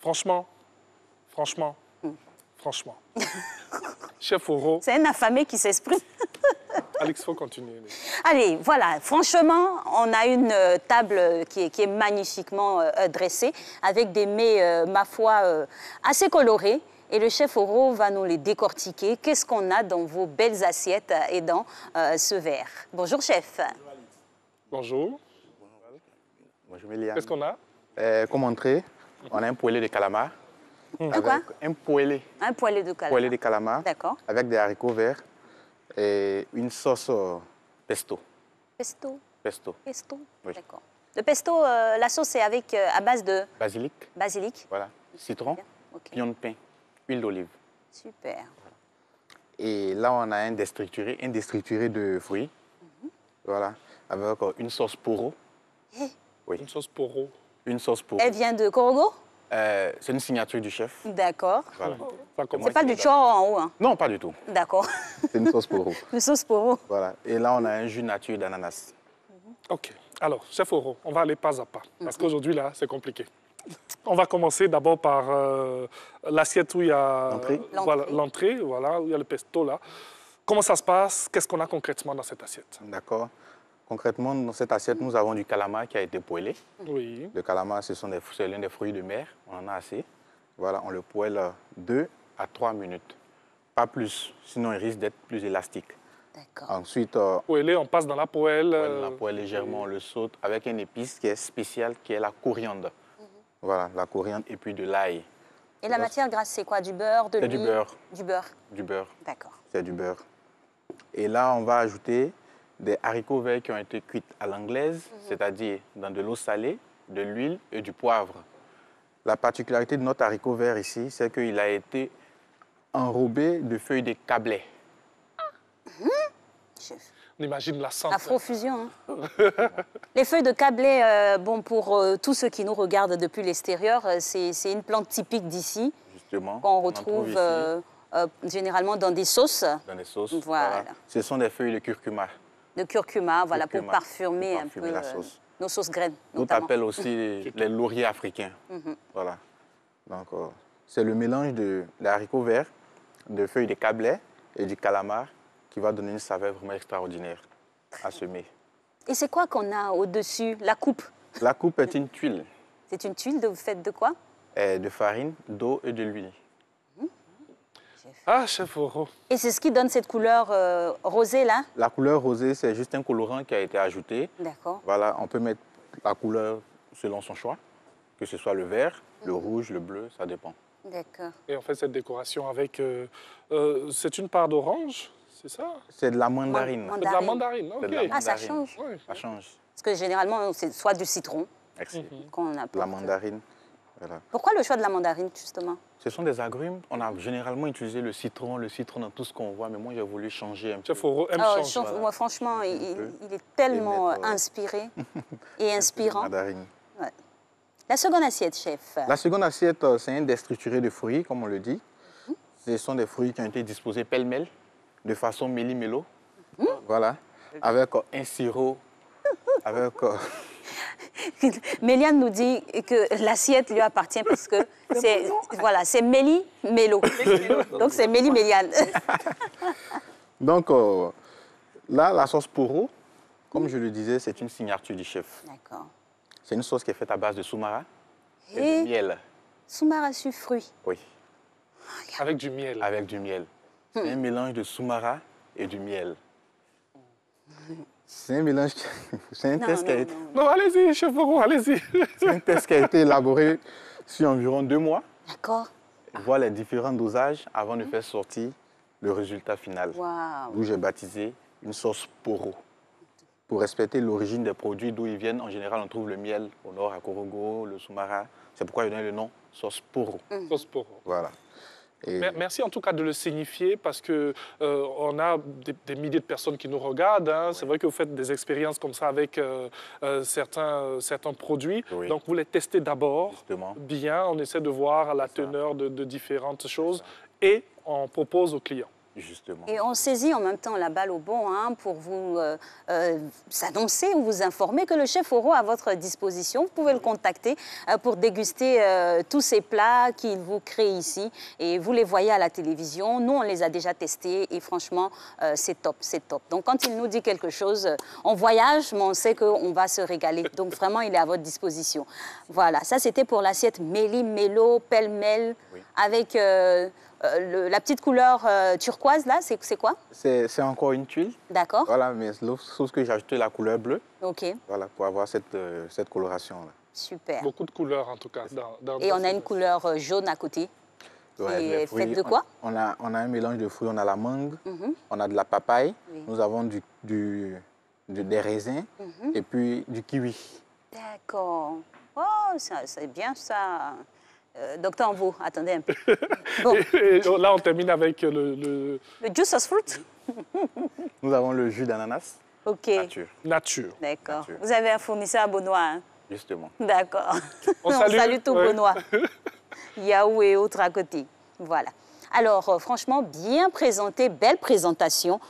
Franchement, Chef Oro. C'est un affamé qui s'exprime. Alex, il faut continuer. Allez, voilà, franchement, on a une table qui est magnifiquement dressée, avec des mets, ma foi, assez colorés. Et le chef Oro va nous les décortiquer. Qu'est-ce qu'on a dans vos belles assiettes et dans ce verre? Bonjour, chef. Bonjour. Bonjour, Méliane. Qu'est-ce qu'on a? Comme entrée, on a un poêlé de calamar. Un quoi? Un poêlé. Un poêlé de calamar. Poêlé de calamar. D'accord. Avec des haricots verts et une sauce pesto. Pesto. Pesto. Pesto. Oui. D'accord. Le pesto, la sauce est avec, à base de Basilic. basilic. Voilà. Citron. Ok. Pignon de pain. Huile d'olive. Super. Et là, on a un déstructuré de fruits. Voilà. Avec une sauce poro. Eh. Oui. Une sauce poro. Une sauce poro. Elle vient de Korogo? C'est une signature du chef. D'accord. Voilà. Ça commence. C'est pas du chor en haut, hein? Non, pas du tout. D'accord. C'est une sauce poro. Le sauce poro. Voilà. Et là, on a un jus nature d'ananas. OK. Alors, Chef Oro, on va aller pas à pas. Parce qu'aujourd'hui, là, c'est compliqué. On va commencer d'abord par l'assiette où il y a l'entrée, voilà, où il y a le pesto, là. Comment ça se passe? Qu'est-ce qu'on a concrètement dans cette assiette? D'accord. Concrètement, dans cette assiette, nous avons du calamar qui a été poêlé. Oui. Le calamar, c'est l'un des fruits de mer. On en a assez. Voilà, on le poêle 2 à 3 minutes. Pas plus, sinon il risque d'être plus élastique. D'accord. Ensuite, Poêlé, on passe dans la poêle. on la poêle légèrement, on le saute avec une épice qui est spéciale, qui est la coriandre. Voilà, la coriandre et puis de l'ail. Et la matière grasse, c'est quoi? Du beurre, de l'huile? C'est du beurre. Du beurre. Du beurre. D'accord. C'est du beurre. Et là, on va ajouter des haricots verts qui ont été cuits à l'anglaise, c'est-à-dire dans de l'eau salée, de l'huile et du poivre. La particularité de notre haricot vert ici, c'est qu'il a été enrobé de feuilles de cablais. Chef. On imagine la santé. Afrofusion. Hein? Les feuilles de cablais, bon, pour tous ceux qui nous regardent depuis l'extérieur, c'est une plante typique d'ici, Justement. qu'on retrouve généralement dans des sauces. Dans des sauces. Voilà. Ce sont des feuilles de curcuma. De curcuma, voilà, pour parfumer un peu la sauce. nos sauces graines. On appelle aussi les lauriers africains. Voilà. Donc, c'est le mélange de haricots verts, de feuilles de cablais et du calamar qui va donner une saveur vraiment extraordinaire à ce mets. Et c'est quoi qu'on a au-dessus? La coupe? La coupe est une tuile. C'est une tuile faite de quoi? De farine, d'eau et de l'huile. Ah, Chef Oro. Et c'est ce qui donne cette couleur rosée, là? La couleur rosée, c'est juste un colorant qui a été ajouté. D'accord. Voilà, on peut mettre la couleur selon son choix, que ce soit le vert, le rouge, le bleu, ça dépend. D'accord. Et on fait cette décoration avec... c'est une part d'orange, c'est ça? C'est de la mandarine. C'est de la mandarine, C'est OK. de la Ah, ça mandarine. change. Oui. Ça change. Parce que généralement, c'est soit du citron Merci. qu'on apporte. La mandarine. Voilà. Pourquoi le choix de la mandarine, justement? Ce sont des agrumes. On a généralement utilisé le citron dans tout ce qu'on voit, mais moi j'ai voulu changer un peu. Chef Oro aime Oh, changer. moi, franchement, il est tellement mettre, inspiré et inspirant. Mandarine. Ouais. La seconde assiette, chef. La seconde assiette, c'est un déstructuré de fruits, comme on le dit. Ce sont des fruits qui ont été disposés pêle-mêle, de façon méli-mélo. Voilà. Avec un sirop, avec... Méliane nous dit que l'assiette lui appartient parce que c'est voilà, c'est Méli Mélo. Donc c'est Méli Méliane. Donc là, la sauce poro, comme je le disais, c'est une signature du chef. D'accord. C'est une sauce qui est faite à base de soumara et de miel. Soumara fruit. Oui, Avec du miel. avec du miel. C'est un mélange de soumara et du miel. C'est un mélange, c'est un test qui a été... Non, allez-y, Chef Oro, allez-y. C'est un test qui a été élaboré sur environ 2 mois, D'accord. voir les différents dosages avant de faire sortir le résultat final. Waouh. D'où j'ai baptisé une sauce poro. Pour respecter l'origine des produits d'où ils viennent, en général, on trouve le miel au nord à Korogo, le soumara. C'est pourquoi il donne le nom sauce poro. Sauce Poro. Voilà. Et Merci en tout cas de le signifier parce que on a des milliers de personnes qui nous regardent. Hein. C'est vrai que vous faites des expériences comme ça avec certains produits. Oui. Donc vous les testez d'abord Justement. bien. On essaie de voir la teneur de différentes choses et on propose aux clients. Justement. Et on saisit en même temps la balle au bon pour vous annoncer ou vous informer que le chef Oro est à votre disposition. Vous pouvez le contacter pour déguster tous ces plats qu'il vous crée ici. Et vous les voyez à la télévision. Nous, on les a déjà testés et franchement, c'est top, c'est top. Donc, quand il nous dit quelque chose, on voyage, mais on sait qu'on va se régaler. Donc, vraiment, il est à votre disposition. Voilà, ça, c'était pour l'assiette méli-mélo, pêle-mêle, avec... la petite couleur turquoise, là, c'est quoi? C'est encore une tuile. D'accord. Voilà, mais sauf que j'ai ajouté la couleur bleue. OK. Voilà, pour avoir cette coloration-là. Super. Beaucoup de couleurs, en tout cas. Et on a une couleur jaune à côté. Ouais, qui est faite de quoi? On a un mélange de fruits. On a la mangue, on a de la papaye, nous avons des raisins et puis du kiwi. D'accord. Oh, c'est bien ça. Docteur Amvo, attendez un peu. Bon. Et là, on termine avec le juice of fruit. Nous avons le jus d'ananas. OK. Nature. D'accord. Vous avez un fournisseur à Benoît, hein? Justement. D'accord. On salue tout Benoît. Yahoo et autres à côté. Voilà. Alors, franchement, bien présenté, belle présentation.